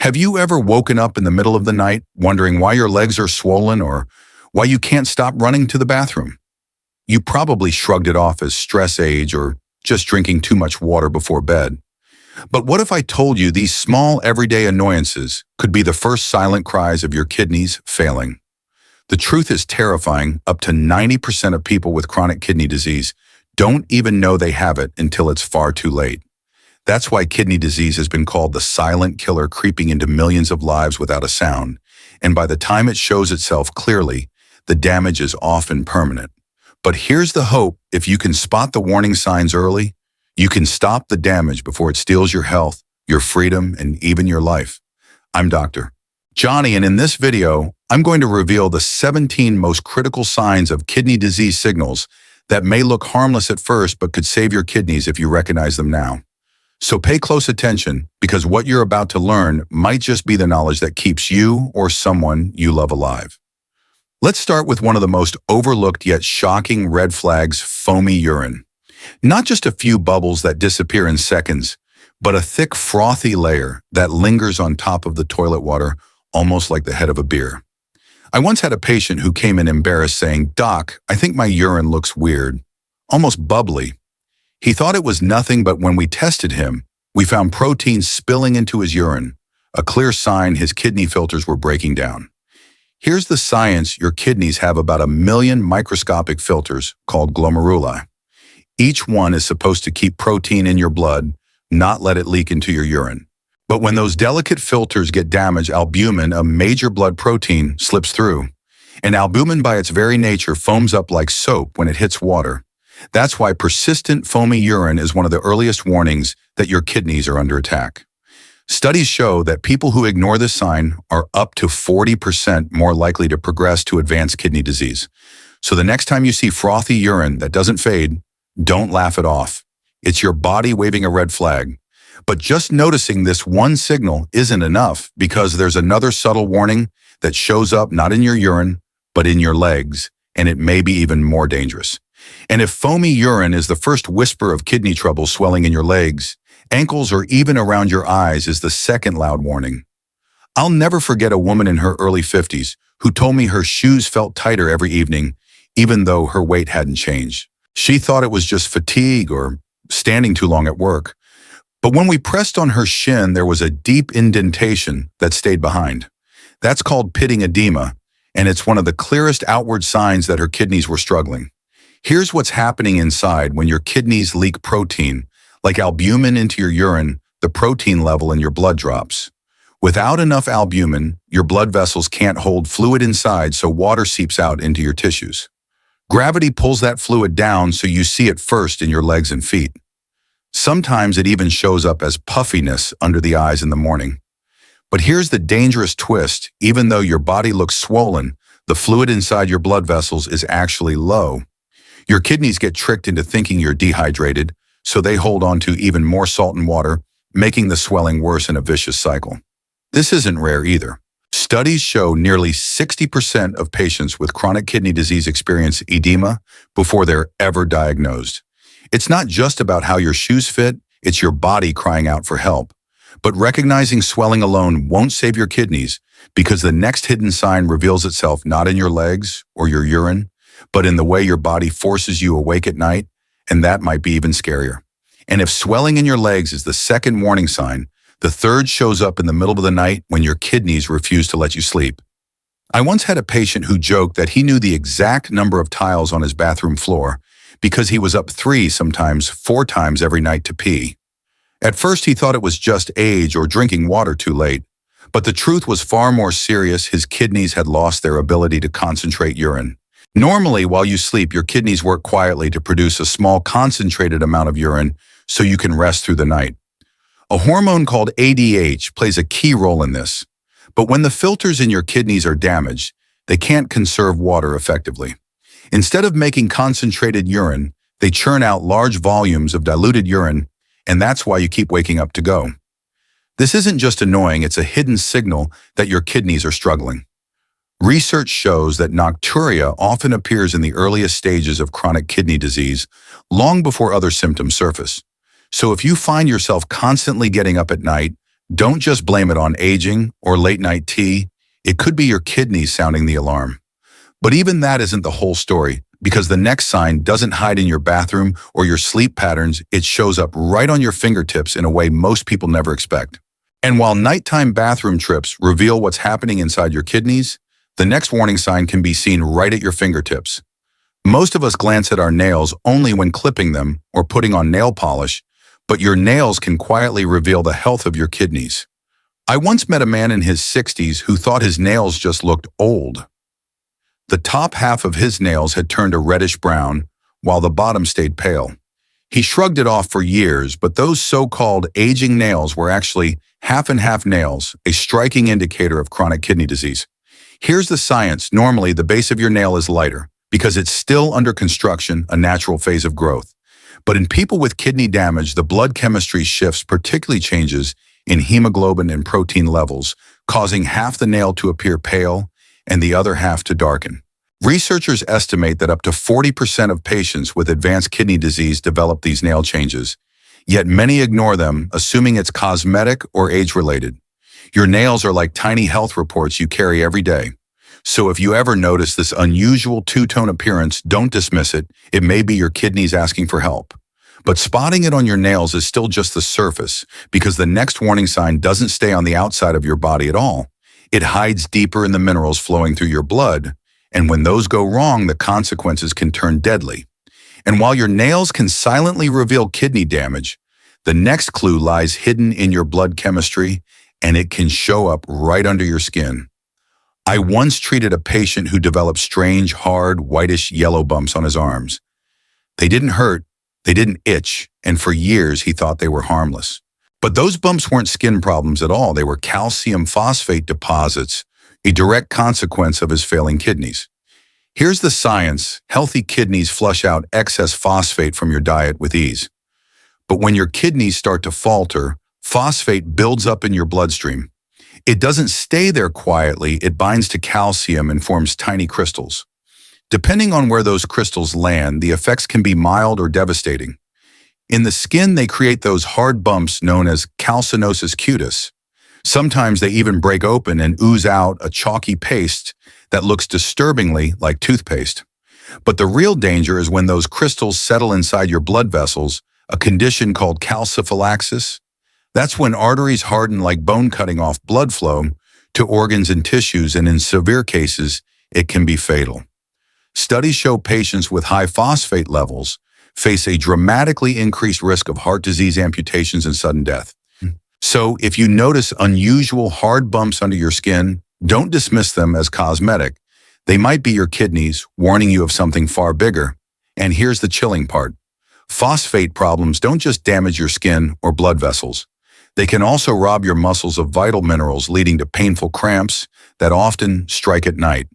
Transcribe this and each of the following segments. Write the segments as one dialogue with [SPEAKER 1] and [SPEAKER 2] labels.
[SPEAKER 1] Have you ever woken up in the middle of the night wondering why your legs are swollen or why you can't stop running to the bathroom? You probably shrugged it off as stress age or just drinking too much water before bed. But what if I told you these small everyday annoyances could be the first silent cries of your kidneys failing? The truth is terrifying. Up to 90% of people with chronic kidney disease don't even know they have it until it's far too late. That's why kidney disease has been called the silent killer, creeping into millions of lives without a sound. And by the time it shows itself clearly, the damage is often permanent. But here's the hope: if you can spot the warning signs early, you can stop the damage before it steals your health, your freedom, and even your life. I'm Dr. Johnny, and in this video, I'm going to reveal the 17 most critical signs of kidney disease signals that may look harmless at first but could save your kidneys if you recognize them now. So pay close attention, because what you're about to learn might just be the knowledge that keeps you or someone you love alive. Let's start with one of the most overlooked yet shocking red flags: foamy urine. Not just a few bubbles that disappear in seconds, but a thick, frothy layer that lingers on top of the toilet water, almost like the head of a beer. I once had a patient who came in embarrassed saying, "Doc, I think my urine looks weird, almost bubbly." He thought it was nothing, but when we tested him, we found protein spilling into his urine, a clear sign his kidney filters were breaking down. Here's the science: your kidneys have about 1 million microscopic filters called glomeruli. Each one is supposed to keep protein in your blood, not let it leak into your urine. But when those delicate filters get damaged, albumin, a major blood protein, slips through. And albumin by its very nature foams up like soap when it hits water. That's why persistent foamy urine is one of the earliest warnings that your kidneys are under attack. Studies show that people who ignore this sign are up to 40% more likely to progress to advanced kidney disease. So the next time you see frothy urine that doesn't fade, don't laugh it off. It's your body waving a red flag. But just noticing this one signal isn't enough, because there's another subtle warning that shows up not in your urine, but in your legs, and it may be even more dangerous. And if foamy urine is the first whisper of kidney trouble, swelling in your legs, ankles, or even around your eyes is the second loud warning. I'll never forget a woman in her early 50s who told me her shoes felt tighter every evening, even though her weight hadn't changed. She thought it was just fatigue or standing too long at work. But when we pressed on her shin, there was a deep indentation that stayed behind. That's called pitting edema, and it's one of the clearest outward signs that her kidneys were struggling. Here's what's happening inside. When your kidneys leak protein, like albumin, into your urine, the protein level in your blood drops. Without enough albumin, your blood vessels can't hold fluid inside, so water seeps out into your tissues. Gravity pulls that fluid down, so you see it first in your legs and feet. Sometimes it even shows up as puffiness under the eyes in the morning. But here's the dangerous twist: even though your body looks swollen, the fluid inside your blood vessels is actually low. Your kidneys get tricked into thinking you're dehydrated, so they hold on to even more salt and water, making the swelling worse in a vicious cycle. This isn't rare either. Studies show nearly 60% of patients with chronic kidney disease experience edema before they're ever diagnosed. It's not just about how your shoes fit, it's your body crying out for help. But recognizing swelling alone won't save your kidneys, because the next hidden sign reveals itself not in your legs or your urine, but in the way your body forces you awake at night, and that might be even scarier. And if swelling in your legs is the second warning sign, the third shows up in the middle of the night when your kidneys refuse to let you sleep. I once had a patient who joked that he knew the exact number of tiles on his bathroom floor because he was up 3, sometimes 4 times every night to pee. At first he thought it was just age or drinking water too late, but the truth was far more serious. His kidneys had lost their ability to concentrate urine. Normally, while you sleep, your kidneys work quietly to produce a small concentrated amount of urine so you can rest through the night. A hormone called ADH plays a key role in this. But when the filters in your kidneys are damaged, they can't conserve water effectively. Instead of making concentrated urine, they churn out large volumes of diluted urine, and that's why you keep waking up to go. This isn't just annoying, it's a hidden signal that your kidneys are struggling. Research shows that nocturia often appears in the earliest stages of chronic kidney disease, long before other symptoms surface. So if you find yourself constantly getting up at night, Don't just blame it on aging or late-night tea. It could be your kidneys sounding the alarm. But even that isn't the whole story, because the next sign doesn't hide in your bathroom or your sleep patterns. It shows up right on your fingertips in a way most people never expect. And while nighttime bathroom trips reveal what's happening inside your kidneys, the next warning sign can be seen right at your fingertips. Most of us glance at our nails only when clipping them or putting on nail polish, but your nails can quietly reveal the health of your kidneys. I once met a man in his 60s who thought his nails just looked old. The top half of his nails had turned a reddish brown, while the bottom stayed pale. He shrugged it off for years, but those so-called aging nails were actually half-and-half nails, a striking indicator of chronic kidney disease. Here's the science. Normally, the base of your nail is lighter, because it's still under construction, a natural phase of growth. But in people with kidney damage, the blood chemistry shifts, particularly changes in hemoglobin and protein levels, causing half the nail to appear pale and the other half to darken. Researchers estimate that up to 40% of patients with advanced kidney disease develop these nail changes, yet many ignore them, assuming it's cosmetic or age-related. Your nails are like tiny health reports you carry every day. So if you ever notice this unusual two-tone appearance, don't dismiss it. It may be your kidneys asking for help. But spotting it on your nails is still just the surface, because the next warning sign doesn't stay on the outside of your body at all. It hides deeper in the minerals flowing through your blood, and when those go wrong, the consequences can turn deadly. And while your nails can silently reveal kidney damage, the next clue lies hidden in your blood chemistry, and it can show up right under your skin. I once treated a patient who developed strange, hard, whitish yellow bumps on his arms. They didn't hurt, they didn't itch, and for years he thought they were harmless. But those bumps weren't skin problems at all. They were calcium-phosphate deposits, a direct consequence of his failing kidneys. Here's the science. Healthy kidneys flush out excess phosphate from your diet with ease. But when your kidneys start to falter, phosphate builds up in your bloodstream. It doesn't stay there quietly. It binds to calcium and forms tiny crystals. Depending on where those crystals land, the effects can be mild or devastating. In the skin, they create those hard bumps known as calcinosis cutis. Sometimes they even break open and ooze out a chalky paste that looks disturbingly like toothpaste. But the real danger is when those crystals settle inside your blood vessels, a condition called calciphylaxis. That's when arteries harden like bone, cutting off blood flow to organs and tissues, and in severe cases, it can be fatal. Studies show patients with high phosphate levels face a dramatically increased risk of heart disease, amputations, and sudden death. So if you notice unusual hard bumps under your skin, don't dismiss them as cosmetic. They might be your kidneys warning you of something far bigger. And here's the chilling part. Phosphate problems don't just damage your skin or blood vessels. They can also rob your muscles of vital minerals, leading to painful cramps that often strike at night.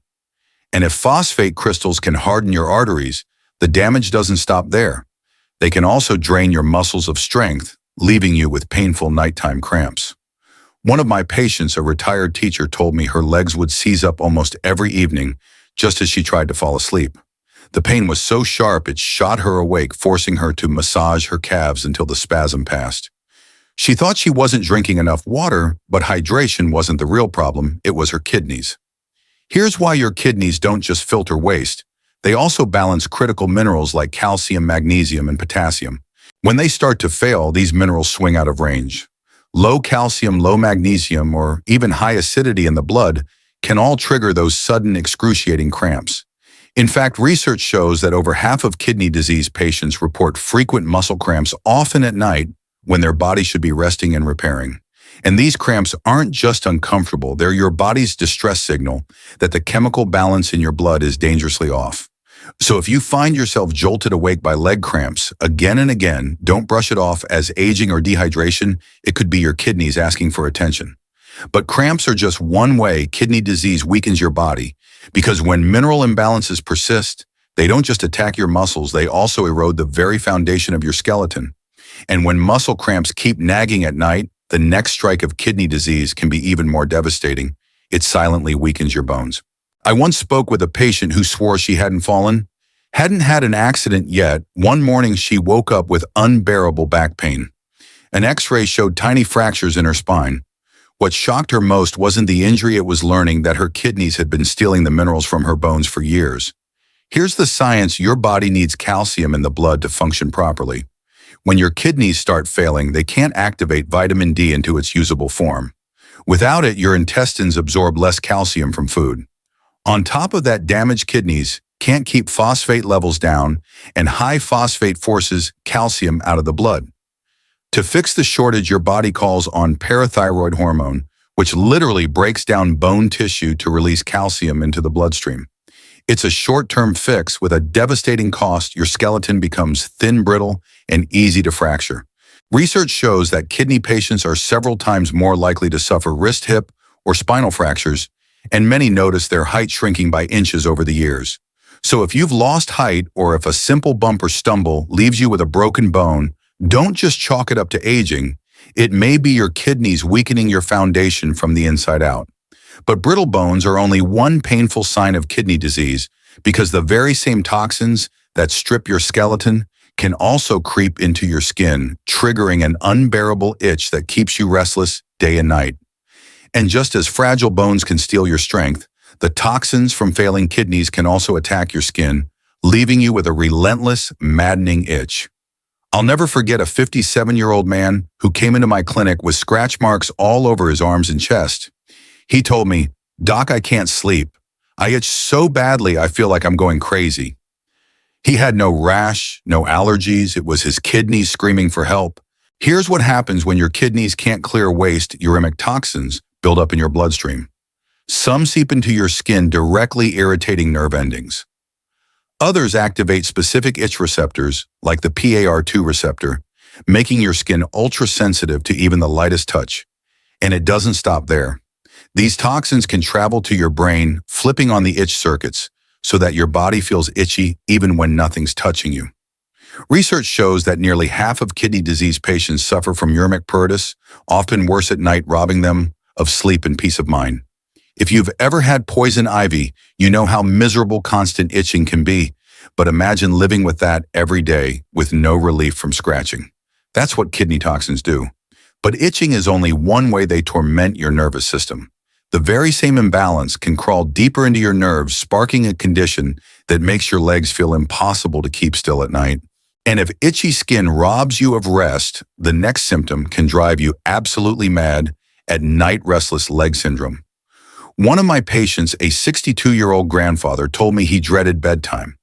[SPEAKER 1] And if phosphate crystals can harden your arteries, the damage doesn't stop there. They can also drain your muscles of strength, leaving you with painful nighttime cramps. One of my patients, a retired teacher, told me her legs would seize up almost every evening just as she tried to fall asleep. The pain was so sharp it shot her awake, forcing her to massage her calves until the spasm passed. She thought she wasn't drinking enough water, but hydration wasn't the real problem. It was her kidneys. Here's why your kidneys don't just filter waste. They also balance critical minerals like calcium, magnesium, and potassium. When they start to fail, these minerals swing out of range. Low calcium, low magnesium, or even high acidity in the blood can all trigger those sudden, excruciating cramps. In fact, research shows that over half of kidney disease patients report frequent muscle cramps, often at night, when their body should be resting and repairing. And these cramps aren't just uncomfortable, they're your body's distress signal that the chemical balance in your blood is dangerously off. So if you find yourself jolted awake by leg cramps again and again, don't brush it off as aging or dehydration. It could be your kidneys asking for attention. But cramps are just one way kidney disease weakens your body, because when mineral imbalances persist, they don't just attack your muscles, they also erode the very foundation of your skeleton. And when muscle cramps keep nagging at night, the next strike of kidney disease can be even more devastating. It silently weakens your bones. I once spoke with a patient who swore she hadn't fallen, hadn't had an accident yet. One morning she woke up with unbearable back pain. An X-ray showed tiny fractures in her spine, What shocked her most wasn't the injury, it was learning that her kidneys had been stealing the minerals from her bones for years. Here's the science: your body needs calcium in the blood to function properly. When your kidneys start failing, they can't activate vitamin D into its usable form. Without it, your intestines absorb less calcium from food. On top of that, damaged kidneys can't keep phosphate levels down, and high phosphate forces calcium out of the blood. To fix the shortage, your body calls on parathyroid hormone, which literally breaks down bone tissue to release calcium into the bloodstream. It's a short-term fix with a devastating cost. Your skeleton becomes thin, brittle, and easy to fracture. Research shows that kidney patients are several times more likely to suffer wrist, hip, or spinal fractures, and many notice their height shrinking by inches over the years. So if you've lost height, or if a simple bump or stumble leaves you with a broken bone, don't just chalk it up to aging. It may be your kidneys weakening your foundation from the inside out. But brittle bones are only one painful sign of kidney disease, because the very same toxins that strip your skeleton can also creep into your skin, triggering an unbearable itch that keeps you restless day and night. And just as fragile bones can steal your strength, the toxins from failing kidneys can also attack your skin, leaving you with a relentless, maddening itch. I'll never forget a 57-year-old man who came into my clinic with scratch marks all over his arms and chest. He told me, "Doc, I can't sleep. I itch so badly I feel like I'm going crazy." He had no rash, no allergies. It was his kidneys screaming for help. Here's what happens when your kidneys can't clear waste: uremic toxins build up in your bloodstream. Some seep into your skin, directly irritating nerve endings. Others activate specific itch receptors, like the PAR2 receptor, making your skin ultra-sensitive to even the lightest touch. And it doesn't stop there. These toxins can travel to your brain, flipping on the itch circuits, so that your body feels itchy even when nothing's touching you. Research shows that nearly half of kidney disease patients suffer from uremic pruritus, often worse at night, robbing them of sleep and peace of mind. If you've ever had poison ivy, you know how miserable constant itching can be, but imagine living with that every day with no relief from scratching. That's what kidney toxins do. But itching is only one way they torment your nervous system. The very same imbalance can crawl deeper into your nerves, sparking a condition that makes your legs feel impossible to keep still at night. And if itchy skin robs you of rest, the next symptom can drive you absolutely mad: at night restless leg syndrome. One of my patients, a 62-year-old grandfather, told me he dreaded bedtime.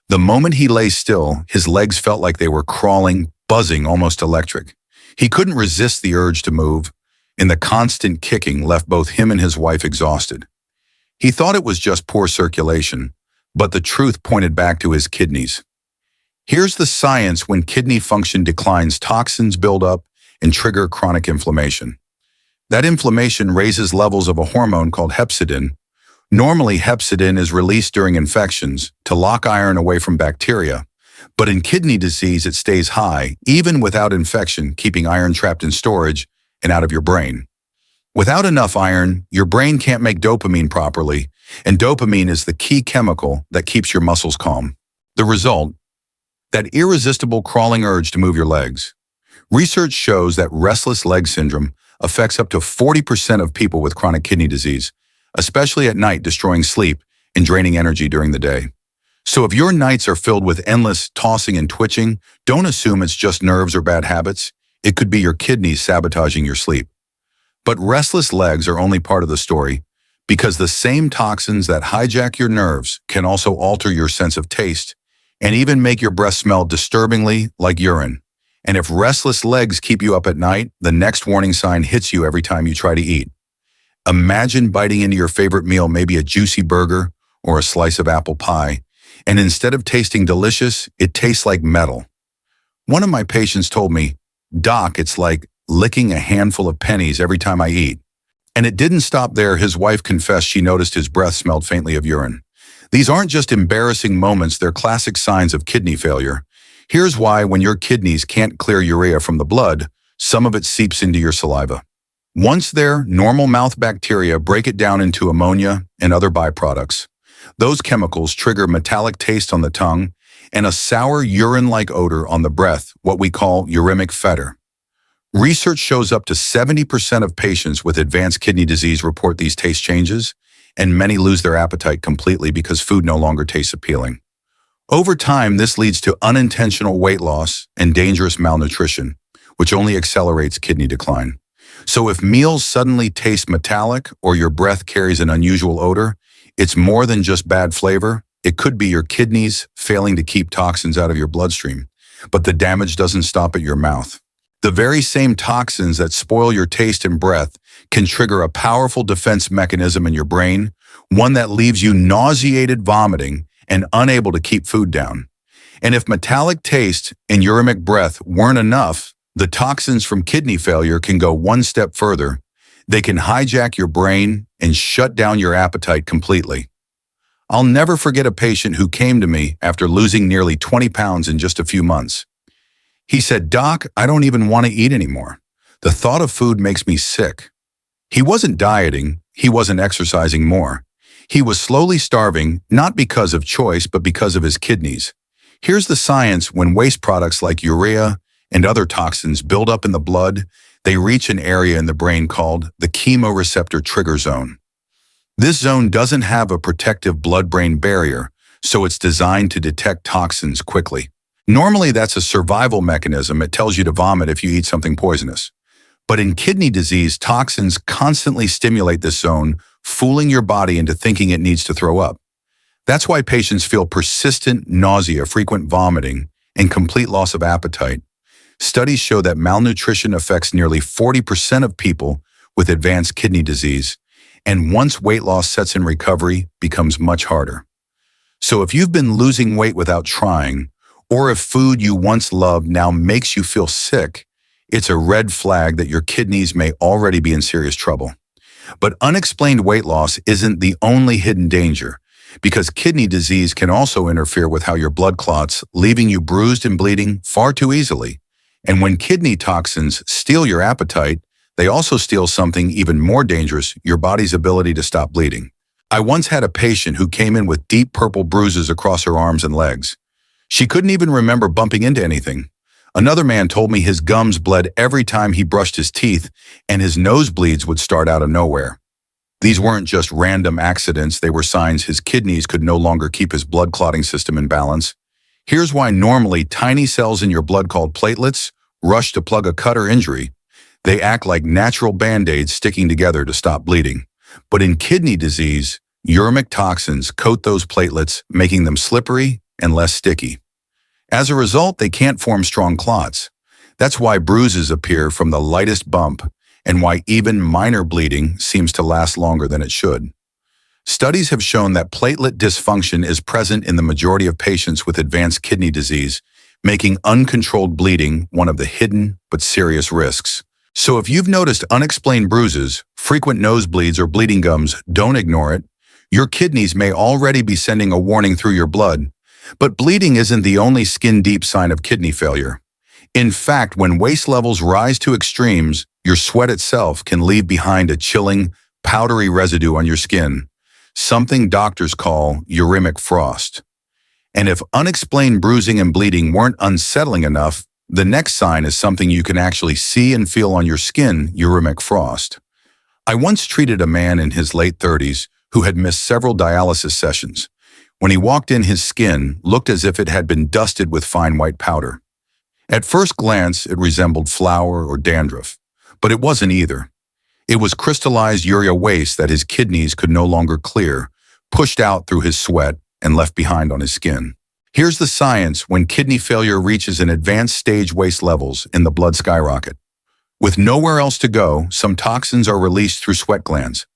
[SPEAKER 1] The moment he lay still, his legs felt like they were crawling, buzzing, almost electric. He couldn't resist the urge to move, and the constant kicking left both him and his wife exhausted. He thought it was just poor circulation, but the truth pointed back to his kidneys. Here's the science: when kidney function declines, toxins build up and trigger chronic inflammation. That inflammation raises levels of a hormone called hepcidin. Normally, hepcidin is released during infections to lock iron away from bacteria, but in kidney disease it stays high, even without infection, keeping iron trapped in storage and out of your brain. Without enough iron, your brain can't make dopamine properly, and dopamine is the key chemical that keeps your muscles calm. The result? That irresistible crawling urge to move your legs. Research shows that restless leg syndrome affects up to 40% of people with chronic kidney disease, especially at night, destroying sleep and draining energy during the day. So if your nights are filled with endless tossing and twitching, don't assume it's just nerves or bad habits. It could be your kidneys sabotaging your sleep. But restless legs are only part of the story, because the same toxins that hijack your nerves can also alter your sense of taste and even make your breath smell disturbingly like urine. And if restless legs keep you up at night, the next warning sign hits you every time you try to eat. Imagine biting into your favorite meal, maybe a juicy burger or a slice of apple pie, and instead of tasting delicious, it tastes like metal. One of my patients told me, "Doc, it's like licking a handful of pennies every time I eat." And it didn't stop there. His wife confessed she noticed his breath smelled faintly of urine. These aren't just embarrassing moments, they're classic signs of kidney failure. Here's why: when your kidneys can't clear urea from the blood, some of it seeps into your saliva. Once there, normal mouth bacteria break it down into ammonia and other byproducts. Those chemicals trigger metallic taste on the tongue and a sour urine-like odor on the breath, what we call uremic fettor. Research shows up to 70% of patients with advanced kidney disease report these taste changes, and many lose their appetite completely because food no longer tastes appealing. Over time, this leads to unintentional weight loss and dangerous malnutrition, which only accelerates kidney decline. So if meals suddenly taste metallic or your breath carries an unusual odor, it's more than just bad flavor. It could be your kidneys failing to keep toxins out of your bloodstream. But the damage doesn't stop at your mouth. The very same toxins that spoil your taste and breath can trigger a powerful defense mechanism in your brain, one that leaves you nauseated, vomiting, and unable to keep food down. And if metallic taste and uremic breath weren't enough, the toxins from kidney failure can go one step further. They can hijack your brain and shut down your appetite completely. I'll never forget a patient who came to me after losing nearly 20 pounds in just a few months. He said, "Doc, I don't even want to eat anymore. The thought of food makes me sick." He wasn't dieting, he wasn't exercising more. He was slowly starving, not because of choice, but because of his kidneys. Here's the science: when waste products like urea and other toxins build up in the blood, they reach an area in the brain called the chemoreceptor trigger zone. This zone doesn't have a protective blood-brain barrier, so it's designed to detect toxins quickly. Normally, that's a survival mechanism. It tells you to vomit if you eat something poisonous. But in kidney disease, toxins constantly stimulate this zone, fooling your body into thinking it needs to throw up. That's why patients feel persistent nausea, frequent vomiting, and complete loss of appetite. Studies show that malnutrition affects nearly 40% of people with advanced kidney disease, and once weight loss sets in, recovery becomes much harder. So if you've been losing weight without trying, or if food you once loved now makes you feel sick, it's a red flag that your kidneys may already be in serious trouble. But unexplained weight loss isn't the only hidden danger, because kidney disease can also interfere with how your blood clots, leaving you bruised and bleeding far too easily. And when kidney toxins steal your appetite, they also steal something even more dangerous: your body's ability to stop bleeding. I once had a patient who came in with deep purple bruises across her arms and legs. She couldn't even remember bumping into anything. Another man told me his gums bled every time he brushed his teeth, and his nosebleeds would start out of nowhere. These weren't just random accidents, they were signs his kidneys could no longer keep his blood clotting system in balance. Here's why: normally, tiny cells in your blood called platelets rush to plug a cut or injury. They act like natural band-aids sticking together to stop bleeding. But in kidney disease, uremic toxins coat those platelets, making them slippery and less sticky. As a result, they can't form strong clots. That's why bruises appear from the lightest bump, and why even minor bleeding seems to last longer than it should. Studies have shown that platelet dysfunction is present in the majority of patients with advanced kidney disease, making uncontrolled bleeding one of the hidden but serious risks. So if you've noticed unexplained bruises, frequent nosebleeds, or bleeding gums, don't ignore it. Your kidneys may already be sending a warning through your blood. But bleeding isn't the only skin-deep sign of kidney failure. In fact, when waste levels rise to extremes, your sweat itself can leave behind a chilling, powdery residue on your skin, something doctors call uremic frost. And if unexplained bruising and bleeding weren't unsettling enough, the next sign is something you can actually see and feel on your skin: uremic frost. I once treated a man in his late 30s who had missed several dialysis sessions. When he walked in, his skin looked as if it had been dusted with fine white powder. At first glance, it resembled flour or dandruff, but it wasn't either. It was crystallized urea waste that his kidneys could no longer clear, pushed out through his sweat and left behind on his skin. Here's the science: when kidney failure reaches an advanced stage, waste levels in the blood skyrocket. With nowhere else to go, some toxins are released through sweat glands.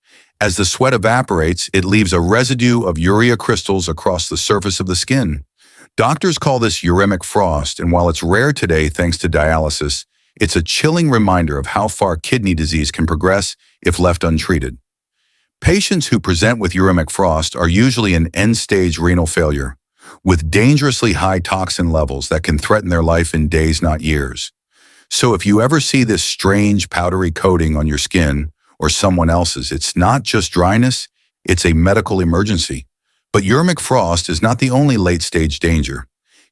[SPEAKER 1] As the sweat evaporates, it leaves a residue of urea crystals across the surface of the skin. Doctors call this uremic frost, and while it's rare today thanks to dialysis, it's a chilling reminder of how far kidney disease can progress if left untreated. Patients who present with uremic frost are usually in end-stage renal failure, with dangerously high toxin levels that can threaten their life in days, not years. So if you ever see this strange powdery coating on your skin or someone else's, it's not just dryness, it's a medical emergency. But uremic frost is not the only late-stage danger.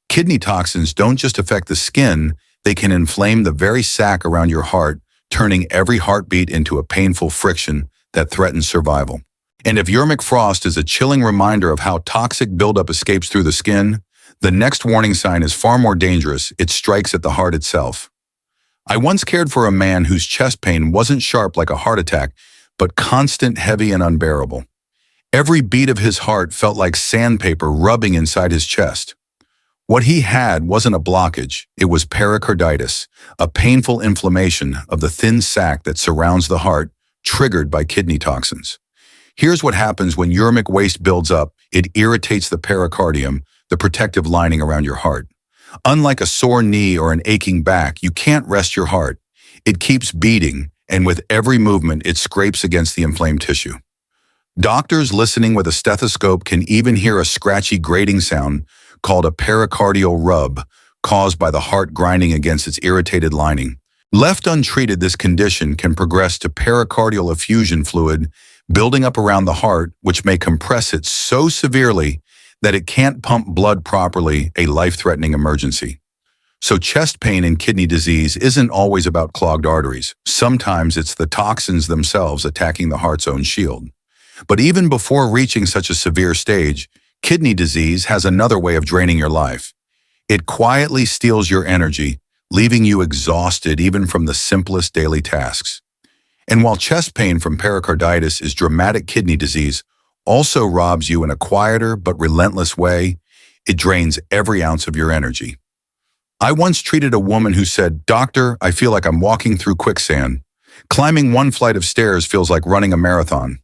[SPEAKER 1] Kidney toxins don't just affect the skin, they can inflame the very sac around your heart, turning every heartbeat into a painful friction that threatens survival. And if Uremic Frost is a chilling reminder of how toxic buildup escapes through the skin, the next warning sign is far more dangerous. It strikes at the heart itself. I once cared for a man whose chest pain wasn't sharp like a heart attack, but constant, heavy, and unbearable. Every beat of his heart felt like sandpaper rubbing inside his chest. What he had wasn't a blockage, it was pericarditis, a painful inflammation of the thin sac that surrounds the heart, triggered by kidney toxins. Here's what happens when uremic waste builds up. It irritates the pericardium, the protective lining around your heart. Unlike a sore knee or an aching back, you can't rest your heart. It keeps beating, and with every movement, it scrapes against the inflamed tissue. Doctors listening with a stethoscope can even hear a scratchy grating sound called a pericardial rub, caused by the heart grinding against its irritated lining. Left untreated, this condition can progress to pericardial effusion fluid building up around the heart, which may compress it so severely that it can't pump blood properly, a life-threatening emergency. So chest pain and kidney disease isn't always about clogged arteries. Sometimes it's the toxins themselves attacking the heart's own shield. But even before reaching such a severe stage, kidney disease has another way of draining your life. It quietly steals your energy, leaving you exhausted even from the simplest daily tasks. And while chest pain from pericarditis is dramatic, kidney disease also robs you in a quieter but relentless way. It drains every ounce of your energy. I once treated a woman who said, "Doctor, I feel like I'm walking through quicksand. Climbing one flight of stairs feels like running a marathon."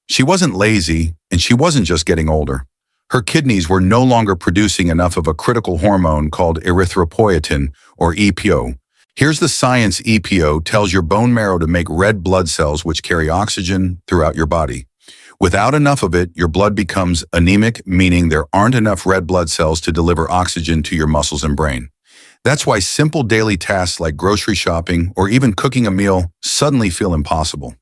[SPEAKER 1] She wasn't lazy, and she wasn't just getting older. Her kidneys were no longer producing enough of a critical hormone called erythropoietin, or EPO. Here's the science. EPO tells your bone marrow to make red blood cells which carry oxygen throughout your body. Without enough of it, your blood becomes anemic, meaning there aren't enough red blood cells to deliver oxygen to your muscles and brain. That's why simple daily tasks like grocery shopping or even cooking a meal suddenly feel impossible.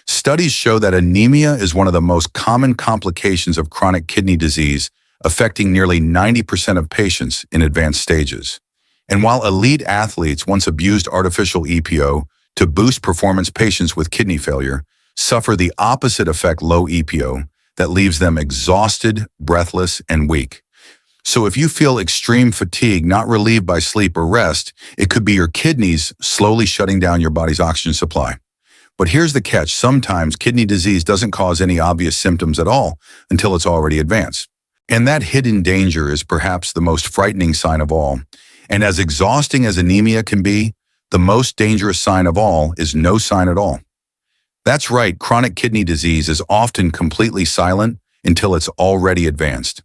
[SPEAKER 1] Studies show that anemia is one of the most common complications of chronic kidney disease, affecting nearly 90% of patients in advanced stages. And while elite athletes once abused artificial EPO to boost performance, patients with kidney failure suffer the opposite effect, low EPO, that leaves them exhausted, breathless, and weak. So if you feel extreme fatigue not relieved by sleep or rest, it could be your kidneys slowly shutting down your body's oxygen supply. But here's the catch. Sometimes kidney disease doesn't cause any obvious symptoms at all until it's already advanced. And that hidden danger is perhaps the most frightening sign of all. And as exhausting as anemia can be, the most dangerous sign of all is no sign at all. That's right, chronic kidney disease is often completely silent until it's already advanced.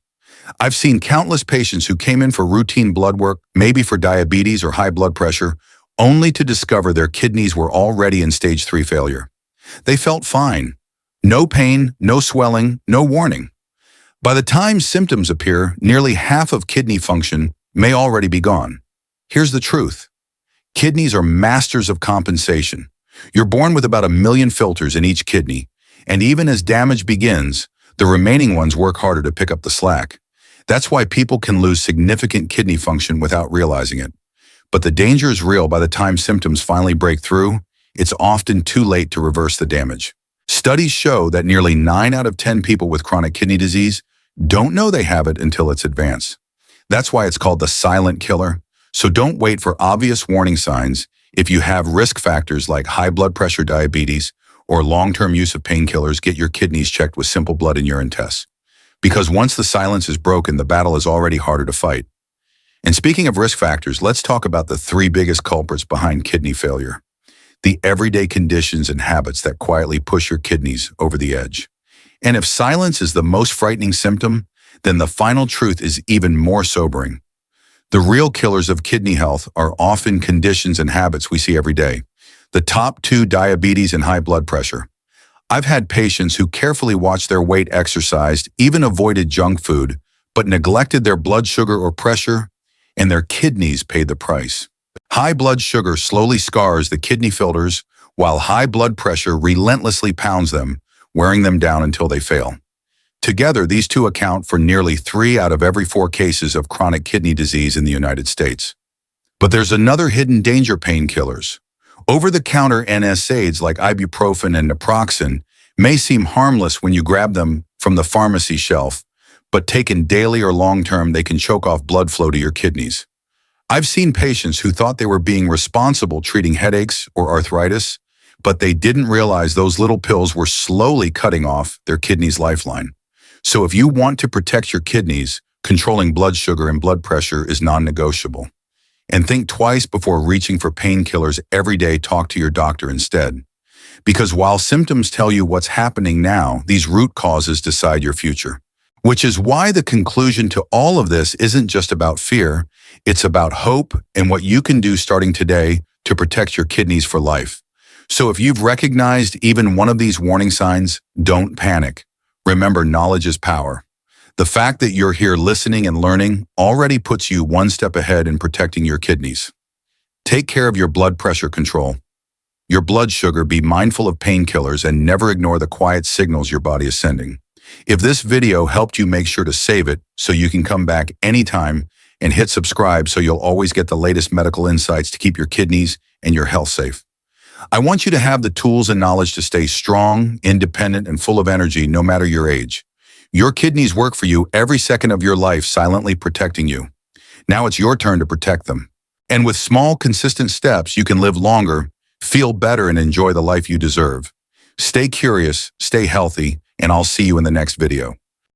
[SPEAKER 1] I've seen countless patients who came in for routine blood work, maybe for diabetes or high blood pressure, only to discover their kidneys were already in stage 3 failure. They felt fine. No pain, no swelling, no warning. By the time symptoms appear, nearly half of kidney function may already be gone. Here's the truth. Kidneys are masters of compensation. You're born with about 1 million filters in each kidney, and even as damage begins, the remaining ones work harder to pick up the slack. That's why people can lose significant kidney function without realizing it. But the danger is real. By the time symptoms finally break through, it's often too late to reverse the damage. Studies show that nearly 9 out of 10 people with chronic kidney disease don't know they have it until it's advanced. That's why it's called the silent killer. So don't wait for obvious warning signs. If you have risk factors like high blood pressure, diabetes, or long-term use of painkillers, get your kidneys checked with simple blood and urine tests. Because once the silence is broken, the battle is already harder to fight. And speaking of risk factors, let's talk about the 3 biggest culprits behind kidney failure. The everyday conditions and habits that quietly push your kidneys over the edge. And if silence is the most frightening symptom, then the final truth is even more sobering. The real killers of kidney health are often conditions and habits we see every day. The top 2, diabetes and high blood pressure. I've had patients who carefully watched their weight, exercised, even avoided junk food, but neglected their blood sugar or pressure, and their kidneys paid the price. High blood sugar slowly scars the kidney filters, while high blood pressure relentlessly pounds them, wearing them down until they fail. Together, these two account for nearly 3 out of every 4 cases of chronic kidney disease in the United States. But there's another hidden danger: painkillers. Over-the-counter NSAIDs like ibuprofen and naproxen may seem harmless when you grab them from the pharmacy shelf, but taken daily or long-term, they can choke off blood flow to your kidneys. I've seen patients who thought they were being responsible treating headaches or arthritis, but they didn't realize those little pills were slowly cutting off their kidney's lifeline. So if you want to protect your kidneys, controlling blood sugar and blood pressure is non-negotiable. And think twice before reaching for painkillers every day. Talk to your doctor instead. Because while symptoms tell you what's happening now, these root causes decide your future. Which is why the conclusion to all of this isn't just about fear, it's about hope and what you can do starting today to protect your kidneys for life. So if you've recognized even one of these warning signs, don't panic. Remember, knowledge is power. The fact that you're here listening and learning already puts you one step ahead in protecting your kidneys. Take care of your blood pressure control, your blood sugar, be mindful of painkillers, and never ignore the quiet signals your body is sending. If this video helped you, make sure to save it so you can come back anytime, and hit subscribe so you'll always get the latest medical insights to keep your kidneys and your health safe. I want you to have the tools and knowledge to stay strong, independent, and full of energy no matter your age. Your kidneys work for you every second of your life, silently protecting you. Now it's your turn to protect them. And with small, consistent steps, you can live longer, feel better, and enjoy the life you deserve. Stay curious, stay healthy, and I'll see you in the next video.